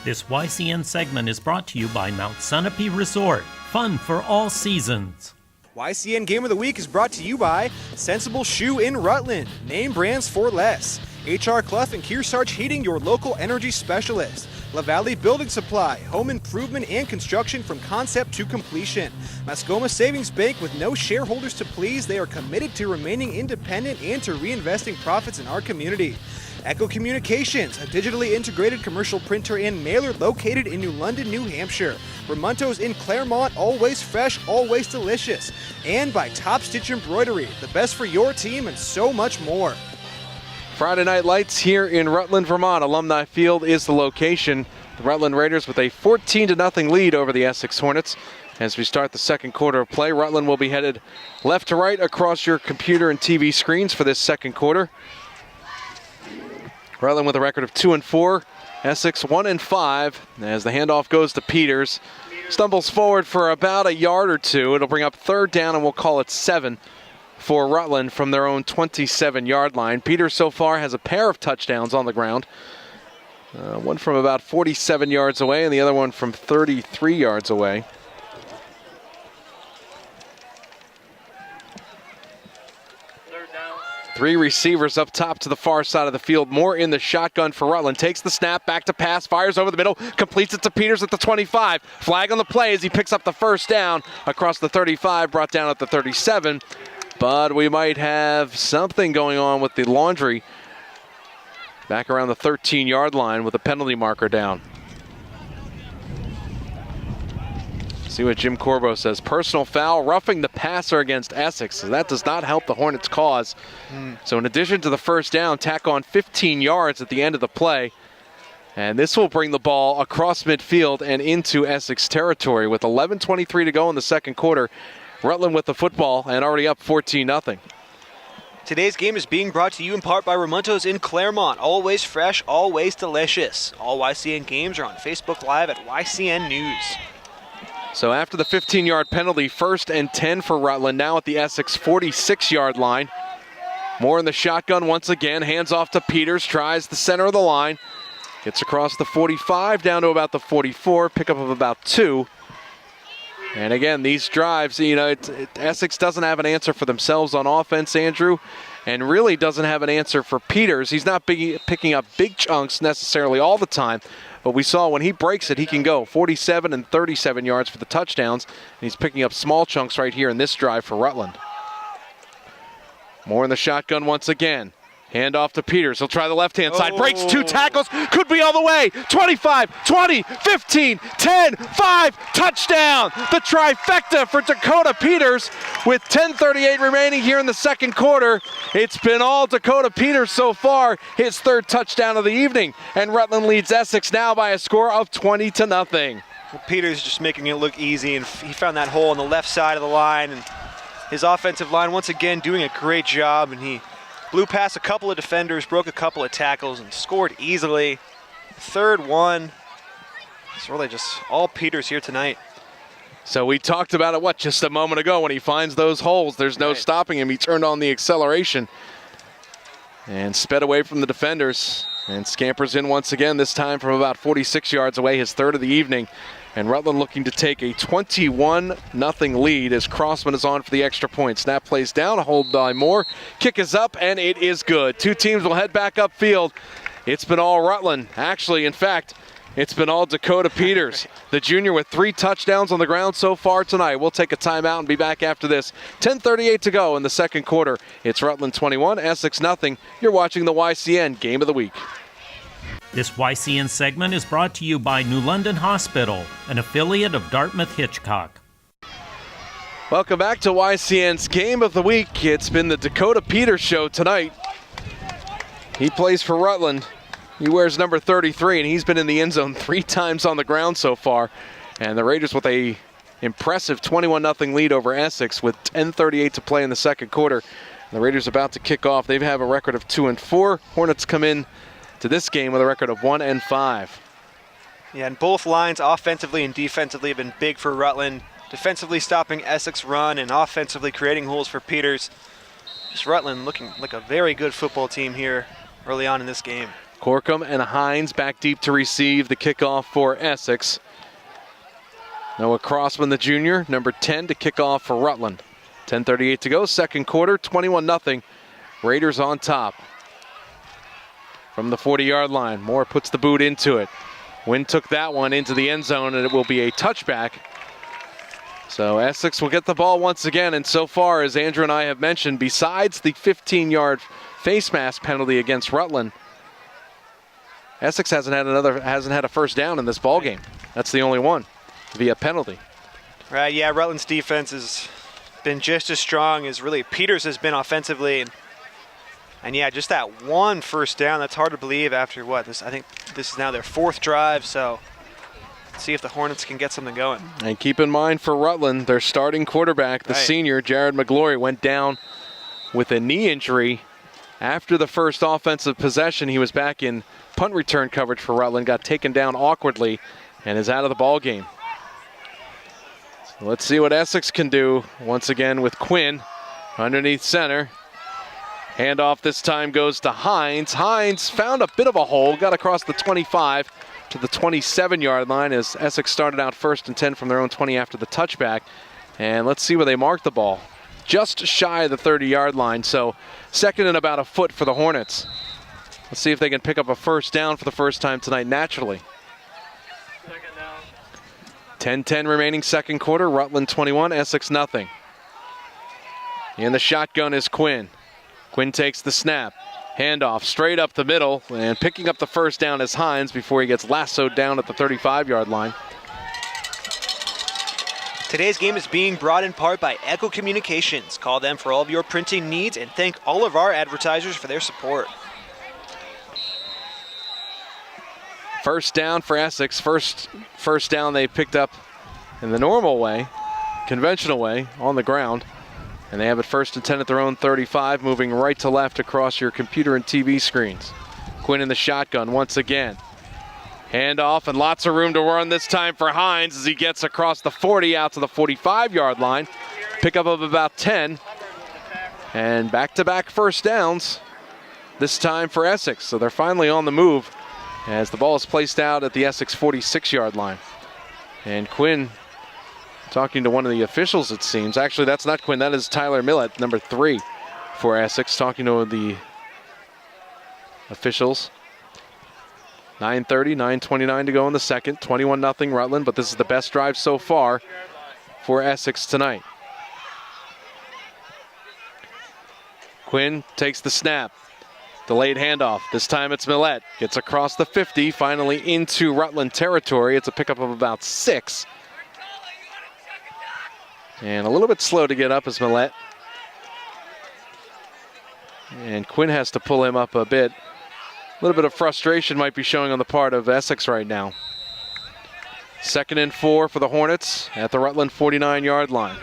This YCN segment is brought to you by Mount Sunapee Resort. Fun for all seasons. YCN Game of the Week is brought to you by Sensible Shoe in Rutland. Name brands for less. H.R. Clough and Kearsarge Heating, your local energy specialist. La Valley Building Supply, home improvement and construction from concept to completion. Mascoma Savings Bank, with no shareholders to please, they are committed to remaining independent and to reinvesting profits in our community. Echo Communications, a digitally integrated commercial printer and mailer located in New London, New Hampshire. Ramonto's in Claremont, always fresh, always delicious. And by Top Stitch Embroidery, the best for your team and so much more. Friday Night Lights here in Rutland, Vermont. Alumni Field is the location. The Rutland Raiders with a 14-0 lead over the Essex Hornets. As we start the second quarter of play, Rutland will be headed left to right across your computer and TV screens for this second quarter. Rutland with a record of 2-4, Essex 1-5. As the handoff goes to Peters, stumbles forward for about a yard or two. It'll bring up third down, and we'll call it 7 for Rutland from their own 27-yard line. Peters so far has a pair of touchdowns on the ground. One from about 47 yards away and the other one from 33 yards away. Three receivers up top to the far side of the field. Moore in the shotgun for Rutland. Takes the snap, back to pass, fires over the middle, completes it to Peters at the 25. Flag on the play as he picks up the first down across the 35, brought down at the 37. But we might have something going on with the laundry back around the 13-yard line with a penalty marker down. See what Jim Corbo says. Personal foul, roughing the passer against Essex. So that does not help the Hornets' cause. So in addition to the first down, tack on 15 yards at the end of the play. And this will bring the ball across midfield and into Essex territory with 11:23 to go in the second quarter. Rutland with the football and already up 14-0. Today's game is being brought to you in part by Ramonto's in Claremont. Always fresh, always delicious. All YCN games are on Facebook Live at YCN News. So after the 15-yard penalty, 1st and 10 for Rutland, now at the Essex 46-yard line. Moore in the shotgun once again, hands off to Peters, tries the center of the line. Gets across the 45, down to about the 44, pickup of about 2. And again, these drives, Essex doesn't have an answer for themselves on offense, Andrew, and really doesn't have an answer for Peters. He's not picking up big chunks necessarily all the time, but we saw when he breaks it, he can go 47 and 37 yards for the touchdowns, and he's picking up small chunks right here in this drive for Rutland. Moore in the shotgun once again. Hand off to Peters. He'll try the left-hand side. Breaks 2 tackles. Could be all the way. 25, 20, 15, 10, 5. Touchdown. The trifecta for Dakota Peters with 10:38 remaining here in the second quarter. It's been all Dakota Peters so far. His 3rd touchdown of the evening. And Rutland leads Essex now by a score of 20-0. Well, Peters just making it look easy, and he found that hole on the left side of the line. And his offensive line once again doing a great job, and he blew past a couple of defenders, broke a couple of tackles, and scored easily. 3rd one. It's really just all Peters here tonight. So we talked about it, just a moment ago when he finds those holes. There's no stopping him. He turned on the acceleration and sped away from the defenders and scampers in once again, this time from about 46 yards away, his 3rd of the evening. And Rutland looking to take a 21-0 lead as Crossman is on for the extra point. Snap plays down, a hold by Moore. Kick is up, and it is good. 2 teams will head back upfield. It's been all Rutland. Actually, in fact, it's been all Dakota Peters, the junior with 3 touchdowns on the ground so far tonight. We'll take a timeout and be back after this. 10:38 to go in the second quarter. It's Rutland 21, Essex 0. You're watching the YCN Game of the Week. This YCN segment is brought to you by New London Hospital, an affiliate of Dartmouth Hitchcock. Welcome back to YCN's Game of the Week. It's been the Dakota Peters show tonight. He plays for Rutland. He wears number 33, and he's been in the end zone 3 times on the ground so far. And the Raiders with a impressive 21-0 lead over Essex with 10:38 to play in the second quarter. The Raiders about to kick off. They have a record of 2-4. Hornets come in to this game with a record of 1-5. Yeah, and both lines, offensively and defensively, have been big for Rutland. Defensively stopping Essex run and offensively creating holes for Peters. Just Rutland looking like a very good football team here early on in this game. Corkum and Hines back deep to receive the kickoff for Essex. Noah Crossman, the junior, number 10, to kick off for Rutland. 10:38 to go, second quarter, 21-0. Raiders on top. From the 40-yard line, Moore puts the boot into it. Wynn took that one into the end zone, and it will be a touchback. So Essex will get the ball once again, and so far, as Andrew and I have mentioned, besides the 15-yard face mask penalty against Rutland, Essex hasn't had a first down in this ball game. That's the only one via penalty. Right, yeah, Rutland's defense has been just as strong as really Peters has been offensively. And yeah, just that one first down, that's hard to believe after what? I think this is now their fourth drive, so let's see if the Hornets can get something going. And keep in mind for Rutland, their starting quarterback, the senior, Jared McGlory, went down with a knee injury after the first offensive possession. He was back in punt return coverage for Rutland, got taken down awkwardly, and is out of the ball game. So let's see what Essex can do once again with Quinn underneath center. Handoff this time goes to Hines. Hines found a bit of a hole, got across the 25 to the 27-yard line as Essex started out 1st and 10 from their own 20 after the touchback. And let's see where they mark the ball. Just shy of the 30-yard line, so second and about a foot for the Hornets. Let's see if they can pick up a first down for the first time tonight naturally. 10-10 remaining second quarter. Rutland 21, Essex nothing. In the shotgun is Quinn. Quinn takes the snap. Handoff straight up the middle, and picking up the first down is Hines before he gets lassoed down at the 35-yard line. Today's game is being brought in part by Echo Communications. Call them for all of your printing needs and thank all of our advertisers for their support. First down for Essex. First down they picked up in the normal way, conventional way, on the ground. And they have it 1st and 10 at their own 35, moving right to left across your computer and TV screens. Quinn in the shotgun once again. Handoff and lots of room to run this time for Hines as he gets across the 40 out to the 45-yard line. Pickup of about 10. And back-to-back first downs, this time for Essex. So they're finally on the move as the ball is placed out at the Essex 46-yard line. And Quinn talking to one of the officials, it seems. Actually, that's not Quinn. That is Tyler Millett, number 3 for Essex, talking to the officials. 9:30, 9:29 to go in the second. 21-0 Rutland, but this is the best drive so far for Essex tonight. Quinn takes the snap. Delayed handoff. This time it's Millett. Gets across the 50, finally into Rutland territory. It's a pickup of about 6. And a little bit slow to get up is Millett. And Quinn has to pull him up a bit. A little bit of frustration might be showing on the part of Essex right now. 2nd and 4 for the Hornets at the Rutland 49-yard line.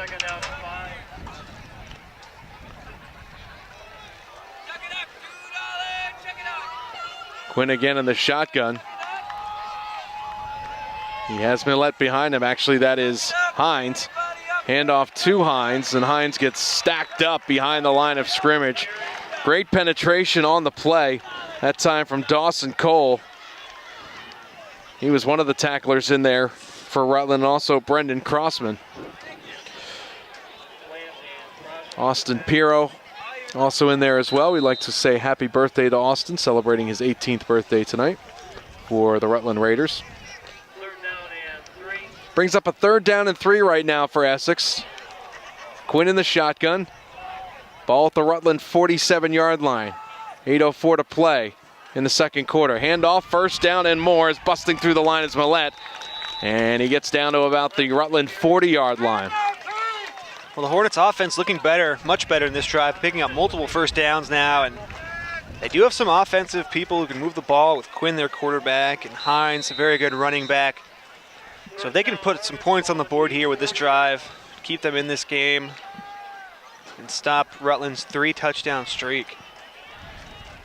Quinn again in the shotgun. He has Millett behind him. Actually, that is Hines. Handoff to Hines, and Hines gets stacked up behind the line of scrimmage. Great penetration on the play, that time from Dawson Cole. He was one of the tacklers in there for Rutland, and also Brendan Crossman. Austin Piro also in there as well. We'd like to say happy birthday to Austin, celebrating his 18th birthday tonight for the Rutland Raiders. Brings up a 3rd down and 3 right now for Essex. Quinn in the shotgun. Ball at the Rutland 47-yard line. 8:04 to play in the second quarter. Handoff, first down and more, is busting through the line as Millett. And he gets down to about the Rutland 40-yard line. Well, the Hornets offense looking better, much better in this drive, picking up multiple first downs now. And they do have some offensive people who can move the ball with Quinn, their quarterback, and Hines, a very good running back. So if they can put some points on the board here with this drive, keep them in this game, and stop Rutland's 3-touchdown streak.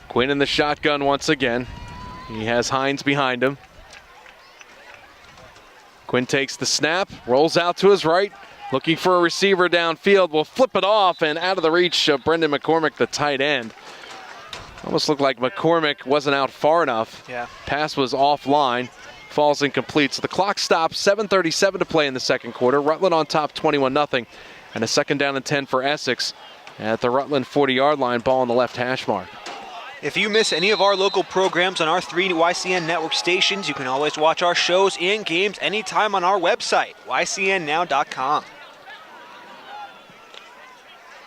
Quinn in the shotgun once again. He has Hines behind him. Quinn takes the snap, rolls out to his right, looking for a receiver downfield. Will flip it off and out of the reach of Brendan McCormick, the tight end. Almost looked like McCormick wasn't out far enough. Yeah. Pass was offline. Falls incomplete. So the clock stops. 7:37 to play in the second quarter. Rutland on top 21-0. And a second down and 10 for Essex at the Rutland 40-yard line. Ball on the left hash mark. If you miss any of our local programs on our 3 YCN network stations, you can always watch our shows and games anytime on our website, ycnnow.com.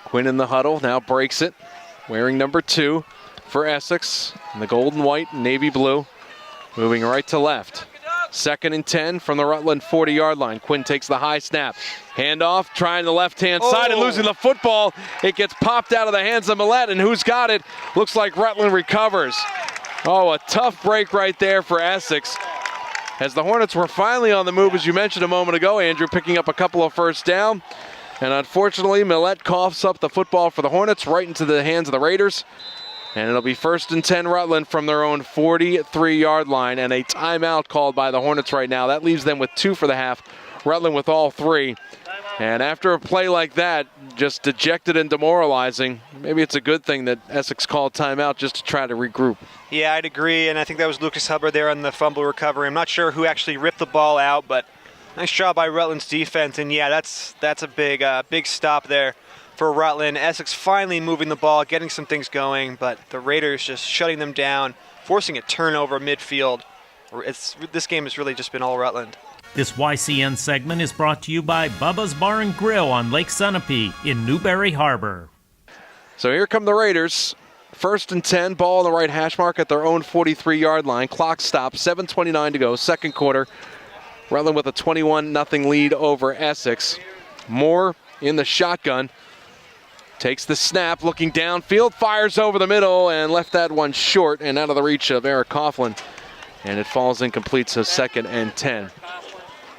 Quinn in the huddle, now breaks it. Wearing number 2 for Essex in the gold and white, navy blue. Moving right to left. Second and 10 from the Rutland 40-yard line. Quinn takes the high snap. Handoff, trying the left-hand side and losing the football. It gets popped out of the hands of Millette, and who's got it? Looks like Rutland recovers. Oh, a tough break right there for Essex. As the Hornets were finally on the move, as you mentioned a moment ago, Andrew, picking up a couple of first down. And unfortunately, Millette coughs up the football for the Hornets right into the hands of the Raiders. And it'll be first and 10 Rutland from their own 43-yard line, and a timeout called by the Hornets right now. That leaves them with 2 for the half. Rutland with all 3. And after a play like that, just dejected and demoralizing, maybe it's a good thing that Essex called timeout just to try to regroup. Yeah, I'd agree, and I think that was Lucas Hubbard there on the fumble recovery. I'm not sure who actually ripped the ball out, but nice job by Rutland's defense. And yeah, that's a big stop there for Rutland. Essex finally moving the ball, getting some things going, but the Raiders just shutting them down, forcing a turnover midfield. This game has really just been all Rutland. This YCN segment is brought to you by Bubba's Bar and Grill on Lake Sunapee in Newberry Harbor. So here come the Raiders. First and 10, ball on the right hash mark at their own 43-yard line. Clock stops, 7:29 to go, second quarter. Rutland with a 21-0 lead over Essex. Moore in the shotgun. Takes the snap, looking downfield, fires over the middle, and left that one short and out of the reach of Eric Coughlin. And it falls incomplete, so second and 10.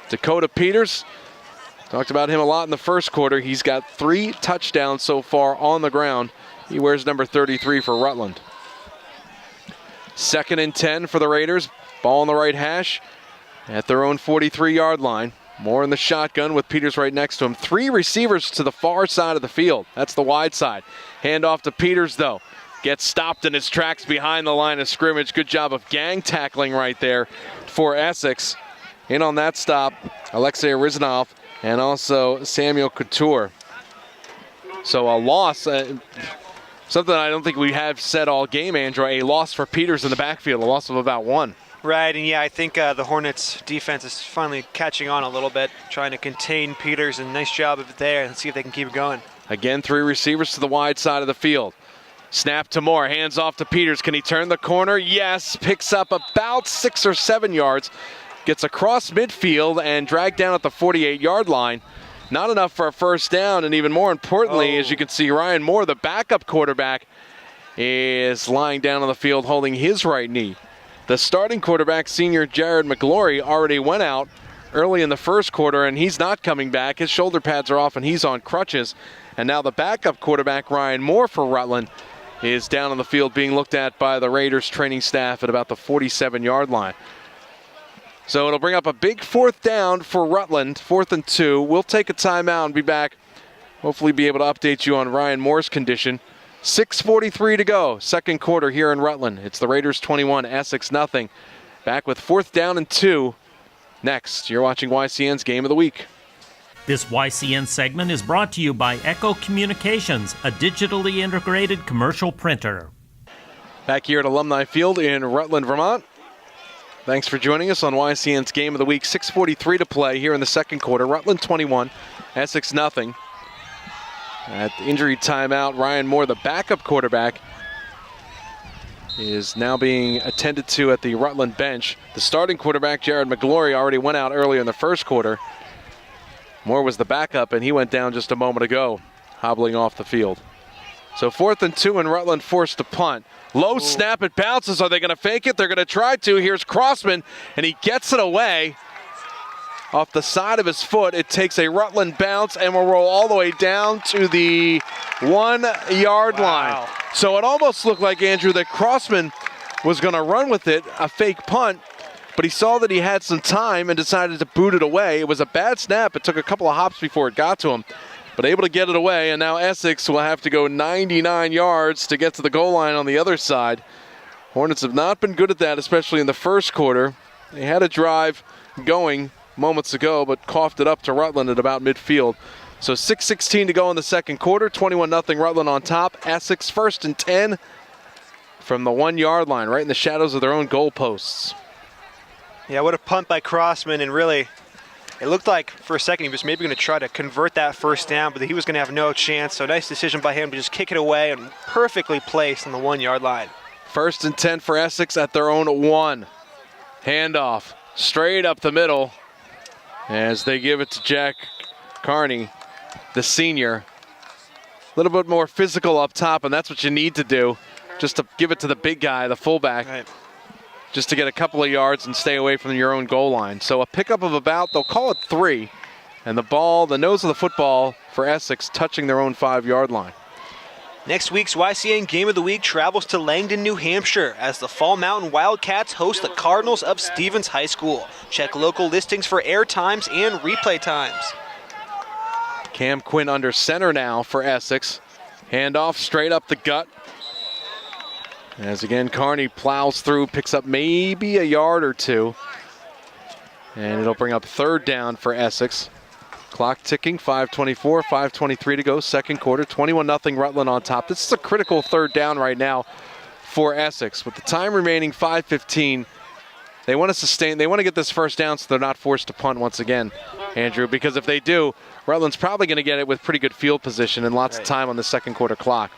Dakota Peters, talked about him a lot in the first quarter. He's got 3 touchdowns so far on the ground. He wears number 33 for Rutland. Second and 10 for the Raiders. Ball on the right hash at their own 43-yard line. Moore in the shotgun with Peters right next to him. 3 receivers to the far side of the field. That's the wide side. Hand off to Peters, though. Gets stopped in his tracks behind the line of scrimmage. Good job of gang tackling right there for Essex. In on that stop, Alexei Rizanov and also Samuel Couture. So a loss, something I don't think we have said all game, Andrew, a loss for Peters in the backfield, a loss of about 1. Right, and yeah, I think the Hornets' defense is finally catching on a little bit, trying to contain Peters, and nice job of it there. Let's see if they can keep it going. Again, 3 receivers to the wide side of the field. Snap to Moore, hands off to Peters. Can he turn the corner? Yes, picks up about 6 or 7 yards. Gets across midfield and dragged down at the 48-yard line. Not enough for a first down, and even more importantly, as you can see, Ryan Moore, the backup quarterback, is lying down on the field holding his right knee. The starting quarterback, senior Jared McGlory, already went out early in the first quarter, and he's not coming back. His shoulder pads are off, and he's on crutches. And now the backup quarterback, Ryan Moore for Rutland, is down on the field being looked at by the Raiders training staff at about the 47-yard line. So it'll bring up a big 4th down for Rutland, 4th and 2. We'll take a timeout and be back. Hopefully be able to update you on Ryan Moore's condition. 6:43 to go, second quarter here in Rutland. It's the Raiders 21, Essex 0. Back with 4th down and 2. Next, you're watching YCN's Game of the Week. This YCN segment is brought to you by Echo Communications, a digitally integrated commercial printer. Back here at Alumni Field in Rutland, Vermont. Thanks for joining us on YCN's Game of the Week. 6:43 to play here in the second quarter. Rutland 21, Essex 0. At the injury timeout, Ryan Moore, the backup quarterback, is now being attended to at the Rutland bench. The starting quarterback, Jared McGlory, already went out earlier in the first quarter. Moore was the backup, and he went down just a moment ago, hobbling off the field. So 4th and 2, and Rutland forced to punt. Low snap, it bounces. Are they going to fake it? They're going to try to. Here's Crossman, and he gets it away. Off the side of his foot, it takes a Rutland bounce and will roll all the way down to the 1-yard line. So it almost looked like, Andrew, that Crossman was going to run with it, a fake punt, but he saw that he had some time and decided to boot it away. It was a bad snap. It took a couple of hops before it got to him, but able to get it away, and now Essex will have to go 99 yards to get to the goal line on the other side. Hornets have not been good at that, especially in the first quarter. They had a drive going moments ago, but coughed it up to Rutland at about midfield. So 6:16 to go in the second quarter, 21-0 Rutland on top. Essex 1st and 10 from the 1 yard line, right in the shadows of their own goalposts. Yeah, what a punt by Crossman, and really, it looked like for a second he was maybe going to try to convert that first down, but he was going to have no chance. So nice decision by him to just kick it away and perfectly placed on the 1 yard line. 1st and 10 for Essex at their own 1. Handoff straight up the middle as they give it to Jack Carney, the senior. A little bit more physical up top, and that's what you need to do, just to give it to the big guy, the fullback, right, just to get a couple of yards and stay away from your own goal line. So a pickup of about, they'll call it 3, and the ball, the nose of the football for Essex touching their own 5 yard line. Next week's YCN Game of the Week travels to Langdon, New Hampshire, as the Fall Mountain Wildcats host the Cardinals of Stevens High School. Check local listings for air times and replay times. Cam Quinn under center now for Essex. Handoff straight up the gut. As again, Carney plows through, picks up maybe a yard or two. And it'll bring up 3rd down for Essex. Clock ticking, 5:24, 5:23 to go, second quarter, 21-0 Rutland on top. This is a critical 3rd down right now for Essex. With the time remaining, 5:15, they want to sustain, they want to get this 1st down so they're not forced to punt once again, Andrew, because if they do, Rutland's probably going to get it with pretty good field position and lots of time on the second quarter clock.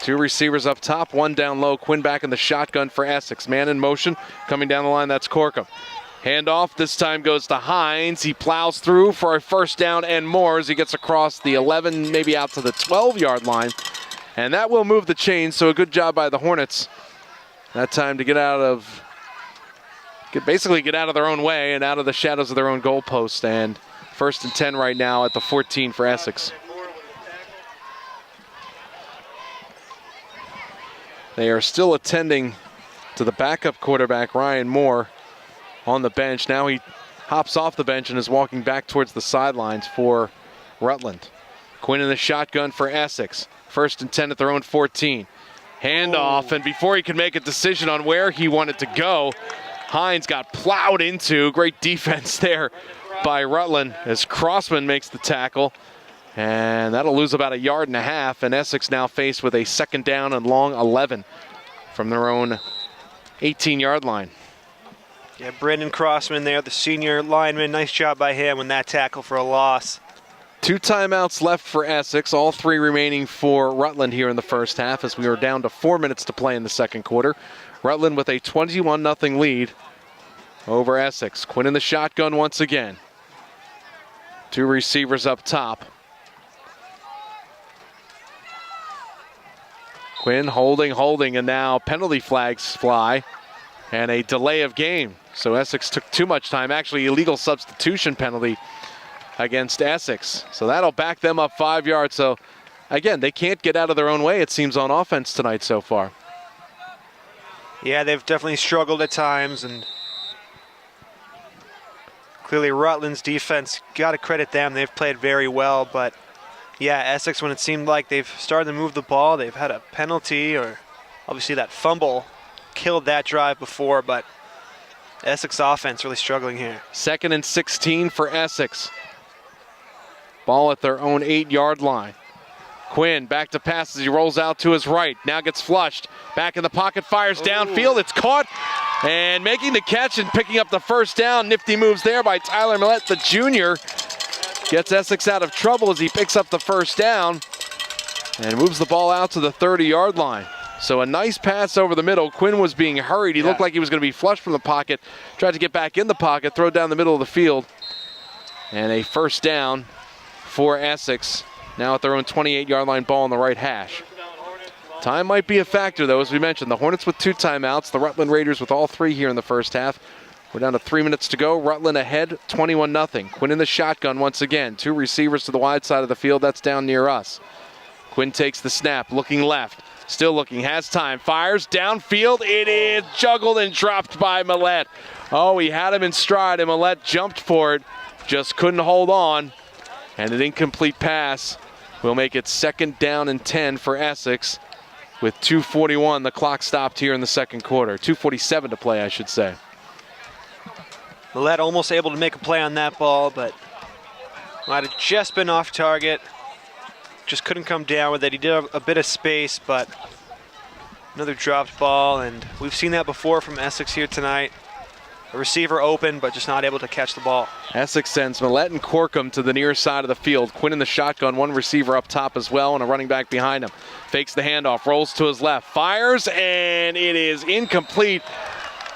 2 receivers up top, 1 down low. Quinn back in the shotgun for Essex. Man in motion, coming down the line, that's Corkum. Handoff, this time goes to Hines. He plows through for a 1st down and more as he gets across the 11, maybe out to the 12 yard line. And that will move the chains, so a good job by the Hornets. That time to basically get out of their own way and out of the shadows of their own goalpost. And 1st and 10 right now at the 14 for Essex. They are still attending to the backup quarterback, Ryan Moore, on the bench. Now he hops off the bench and is walking back towards the sidelines for Rutland. Quinn in the shotgun for Essex. 1st and 10 at their own 14. Handoff, and before he could make a decision on where he wanted to go, Hines got plowed into. Great defense there by Rutland as Crossman makes the tackle. And that'll lose about 1.5 yards, and Essex now faced with a 2nd down and long 11 from their own 18 yard line. Yeah, Brendan Crossman there, the senior lineman. Nice job by him on that tackle for a loss. 2 timeouts left for Essex, all 3 remaining for Rutland here in the first half as we are down to 4 minutes to play in the second quarter. Rutland with a 21-0 lead over Essex. Quinn in the shotgun once again. 2 receivers up top. Quinn holding, and now penalty flags fly and a delay of game. So Essex took too much time, actually illegal substitution penalty against Essex. So that'll back them up 5 yards. So again, they can't get out of their own way, it seems, on offense tonight so far. Yeah, they've definitely struggled at times, and clearly Rutland's defense, got to credit them. They've played very well, but yeah, Essex, when it seemed like they've started to move the ball, they've had a penalty, or obviously that fumble killed that drive before, but Essex offense really struggling here. 2nd and 16 for Essex. Ball at their own 8 yard line. Quinn back to pass as he rolls out to his right. Now gets flushed. Back in the pocket, fires downfield. It's caught. And making the catch and picking up the 1st down. Nifty moves there by Tyler Millett, the junior. Gets Essex out of trouble as he picks up the 1st down and moves the ball out to the 30 yard line. So a nice pass over the middle. Quinn was being hurried. He looked like he was going to be flushed from the pocket. Tried to get back in the pocket, throw down the middle of the field. And a 1st down for Essex. Now at their own 28 yard line, ball on the right hash. Time might be a factor, though, as we mentioned. The Hornets with 2 timeouts. The Rutland Raiders with all 3 here in the first half. We're down to 3 minutes to go. Rutland ahead, 21-0. Quinn in the shotgun once again. 2 receivers to the wide side of the field. That's down near us. Quinn takes the snap, looking left. Still looking, has time, fires downfield. It is juggled and dropped by Millett. Oh, he had him in stride, and Millett jumped for it. Just couldn't hold on. And an incomplete pass will make it 2nd down and 10 for Essex with 2:41. The clock stopped here in the second quarter. 2:47 to play, I should say. Millett almost able to make a play on that ball, but might have just been off target. Just couldn't come down with it. He did have a bit of space, but another dropped ball, and we've seen that before from Essex here tonight. A receiver open, but just not able to catch the ball. Essex sends Millett and Corkum to the near side of the field. Quinn in the shotgun, one receiver up top as well, and a running back behind him. Fakes the handoff, rolls to his left, fires, and it is incomplete.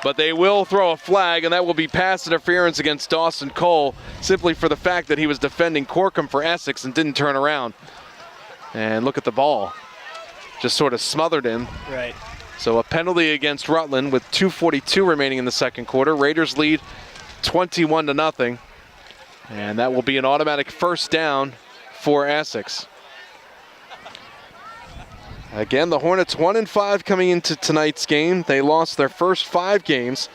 But they will throw a flag, and that will be pass interference against Dawson Cole, simply for the fact that he was defending Corkum for Essex and didn't turn around. And look at the ball. Just sort of smothered him. Right. So a penalty against Rutland with 2:42 remaining in the second quarter. Raiders lead 21-0. And that will be an automatic first down for Essex. Again, the Hornets 1-5 coming into tonight's game. They lost their first 5 games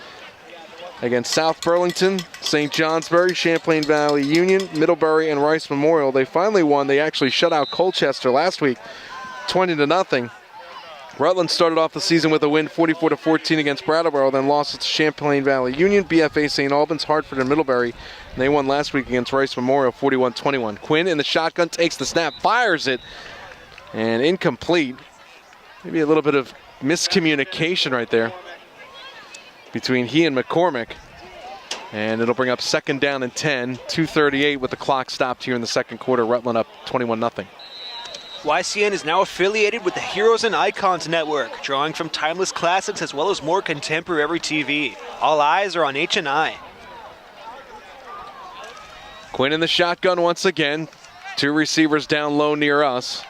against South Burlington, St. Johnsbury, Champlain Valley Union, Middlebury, and Rice Memorial. They finally won. They actually shut out Colchester last week, 20-0. Rutland started off the season with a win 44-14 against Brattleboro, then lost to Champlain Valley Union, BFA St. Albans, Hartford, and Middlebury. And they won last week against Rice Memorial 41-21. Quinn in the shotgun takes the snap, fires it, and incomplete. Maybe a little bit of miscommunication right there between he and McCormick. And it'll bring up 2nd down and 10, 2:38 with the clock stopped here in the second quarter. Rutland up 21-0. YCN is now affiliated with the Heroes and Icons Network, drawing from timeless classics as well as more contemporary TV. All eyes are on H&I. Quinn in the shotgun once again. 2 receivers down low near us.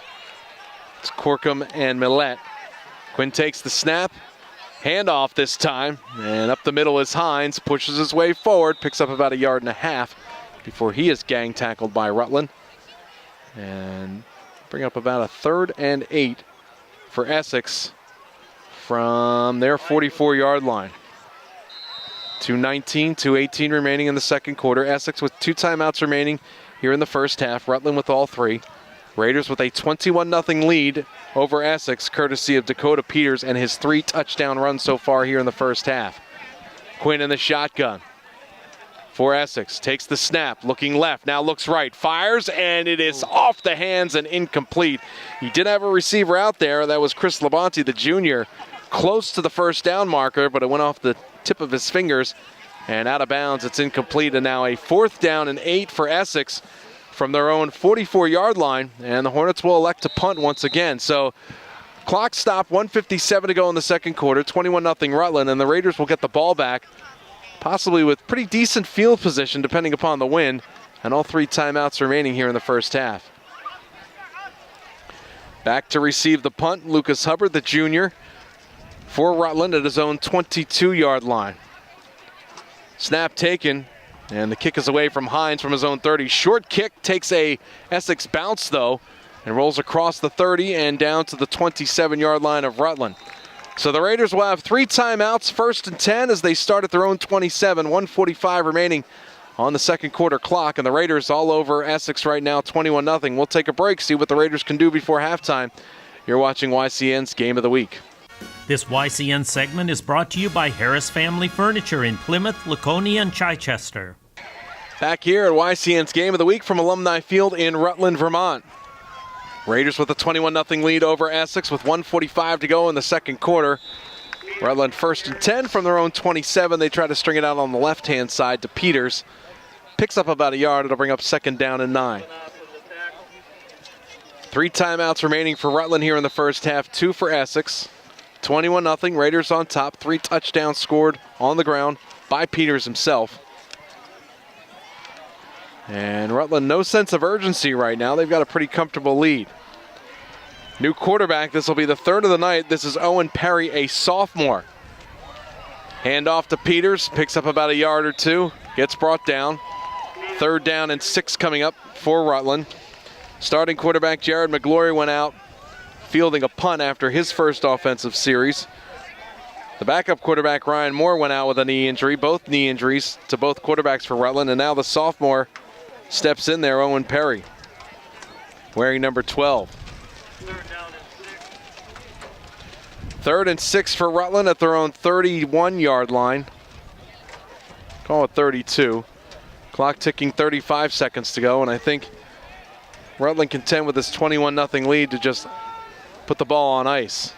It's Corkum and Millett. Quinn takes the snap. Handoff this time. And up the middle is Hines. Pushes his way forward. Picks up about 1.5 yards before he is gang tackled by Rutland. And bring up about a 3rd and 8 for Essex from their 44-yard line. 2:19, 2:18 remaining in the second quarter. Essex with 2 timeouts remaining here in the first half. Rutland with all 3. Raiders with a 21-0 lead over Essex, courtesy of Dakota Peters and his 3 touchdown runs so far here in the first half. Quinn in the shotgun for Essex. Takes the snap, looking left, now looks right, fires, and it is off the hands and incomplete. He did have a receiver out there. That was Chris Labonte, the junior, close to the first down marker, but it went off the tip of his fingers and out of bounds. It's incomplete, and now a 4th down and 8 for Essex from their own 44-yard line, and the Hornets will elect to punt once again. So clock stopped, 1:57 to go in the second quarter, 21-0 Rutland, and the Raiders will get the ball back, possibly with pretty decent field position depending upon the wind, and all 3 timeouts remaining here in the first half. Back to receive the punt, Lucas Hubbard, the junior, for Rutland at his own 22-yard line. Snap taken, and the kick is away from Hines from his own 30. Short kick takes a Essex bounce, though, and rolls across the 30 and down to the 27-yard line of Rutland. So the Raiders will have 3 timeouts, 1st and 10, as they start at their own 27. 1:45 remaining on the second quarter clock, and the Raiders all over Essex right now, 21-0. We'll take a break, see what the Raiders can do before halftime. You're watching YCN's Game of the Week. This YCN segment is brought to you by Harris Family Furniture in Plymouth, Laconia, and Chichester. Back here at YCN's Game of the Week from Alumni Field in Rutland, Vermont. Raiders with a 21-0 lead over Essex with 1:45 to go in the second quarter. Rutland 1st and 10 from their own 27. They try to string it out on the left-hand side to Peters. Picks up about 1 yard. It'll bring up 2nd down and 9. 3 timeouts remaining for Rutland here in the first half, 2 for Essex. 21-0, Raiders on top. 3 touchdowns scored on the ground by Peters himself. And Rutland, no sense of urgency right now. They've got a pretty comfortable lead. New quarterback, this will be the 3rd of the night. This is Owen Perry, a sophomore. Hand off to Peters, picks up about 1 yard or 2, gets brought down. 3rd down and 6 coming up for Rutland. Starting quarterback Jared McGlory went out, fielding a punt after his first offensive series. The backup quarterback Ryan Moore went out with a knee injury, both knee injuries to both quarterbacks for Rutland, and now the sophomore steps in there, Owen Perry, wearing number 12. 3rd and 6 for Rutland at their own 31-yard line. Call it 32. Clock ticking, 35 seconds to go, and I think Rutland content with this 21-0 lead to just put the ball on ice.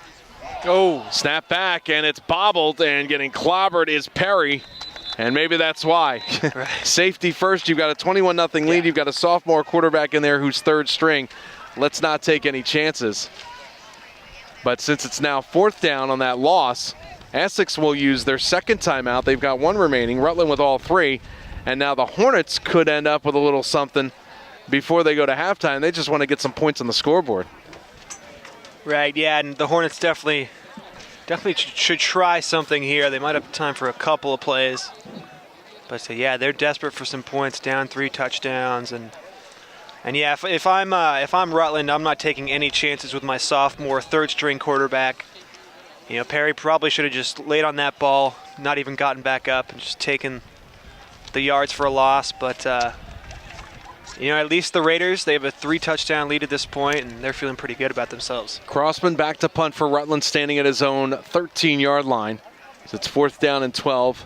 Oh, snap back, and it's bobbled, and getting clobbered is Perry, and maybe that's why. Right. Safety first. You've got a 21-0 lead. You've got a sophomore quarterback in there who's 3rd string. Let's not take any chances. But since it's now 4th down on that loss, Essex will use their 2nd timeout. They've got 1 remaining, Rutland with all 3. And now the Hornets could end up with a little something before they go to halftime. They just want to get some points on the scoreboard. Right, yeah, and the Hornets definitely should try something here. They might have time for a couple of plays. But yeah, they're desperate for some points, down 3 touchdowns. And yeah, if I'm Rutland, I'm not taking any chances with my sophomore 3rd string quarterback. You know, Perry probably should have just laid on that ball, not even gotten back up, and just taken the yards for a loss. But you know, at least the Raiders, they have a 3-touchdown lead at this point, and they're feeling pretty good about themselves. Crossman back to punt for Rutland, standing at his own 13-yard line. So it's 4th down and 12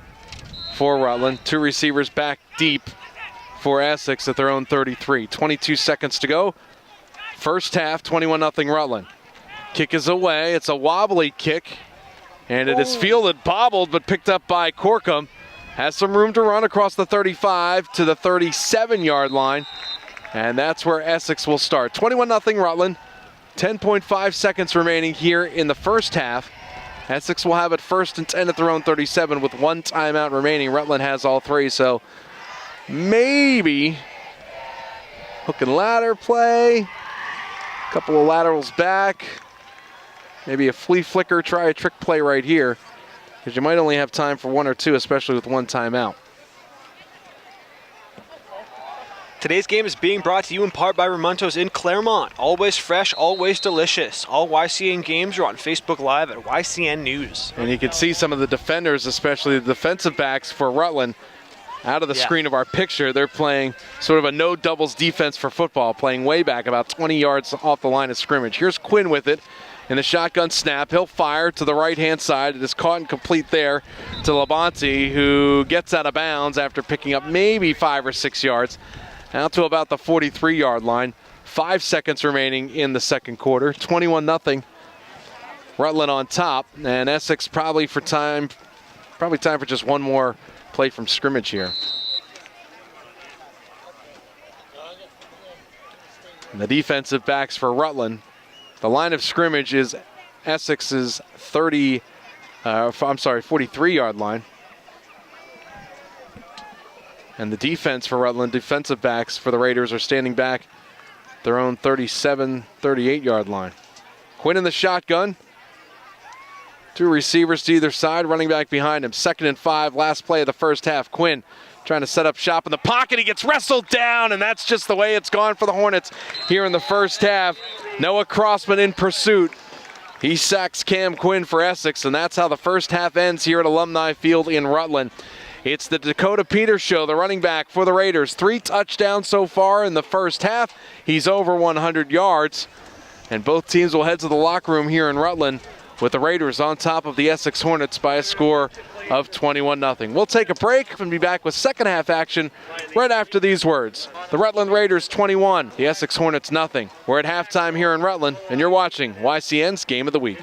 for Rutland. 2 receivers back deep for Essex at their own 33. 22 seconds to go. First half, 21-0 Rutland. Kick is away. It's a wobbly kick, and it is fielded, bobbled, but picked up by Corkum. Has some room to run across the 35 to the 37-yard line, and that's where Essex will start. 21-0 Rutland. 10.5 seconds remaining here in the first half. Essex will have it 1st and 10 at their own 37 with 1 timeout remaining. Rutland has all 3, so maybe hook and ladder play, a couple of laterals back, maybe a flea flicker, try a trick play right here, because you might only have time for 1 or 2, especially with 1 timeout. Today's game is being brought to you in part by Ramontos in Claremont. Always fresh, always delicious. All YCN games are on Facebook Live at YCN News. And you can see some of the defenders, especially the defensive backs for Rutland, out of the screen of our picture. They're playing sort of a no doubles defense for football, playing way back about 20 yards off the line of scrimmage. Here's Quinn with it in the shotgun snap. He'll fire to the right-hand side. It is caught and complete there to Labonte, who gets out of bounds after picking up maybe 5 or 6 yards, out to about the 43-yard line. 5 seconds remaining in the second quarter. 21-0. Rutland on top, and Essex probably time for just one more play from scrimmage here. And the defensive backs for Rutland. The line of scrimmage is Essex's 43-yard line. And the defense for Rutland, defensive backs for the Raiders, are standing back their own 37, 38-yard line. Quinn in the shotgun. 2 receivers to either side, running back behind him. 2nd and 5, last play of the first half. Quinn trying to set up shop in the pocket. He gets wrestled down, and that's just the way it's gone for the Hornets here in the first half. Noah Crossman in pursuit. He sacks Cam Quinn for Essex, and that's how the first half ends here at Alumni Field in Rutland. It's the Dakota Peters show, the running back for the Raiders. 3 touchdowns so far in the first half. He's over 100 yards, and both teams will head to the locker room here in Rutland with the Raiders on top of the Essex Hornets by a score of 21-0. We'll take a break and be back with second half action right after these words. The Rutland Raiders 21, the Essex Hornets 0. We're at halftime here in Rutland, and you're watching YCN's Game of the Week.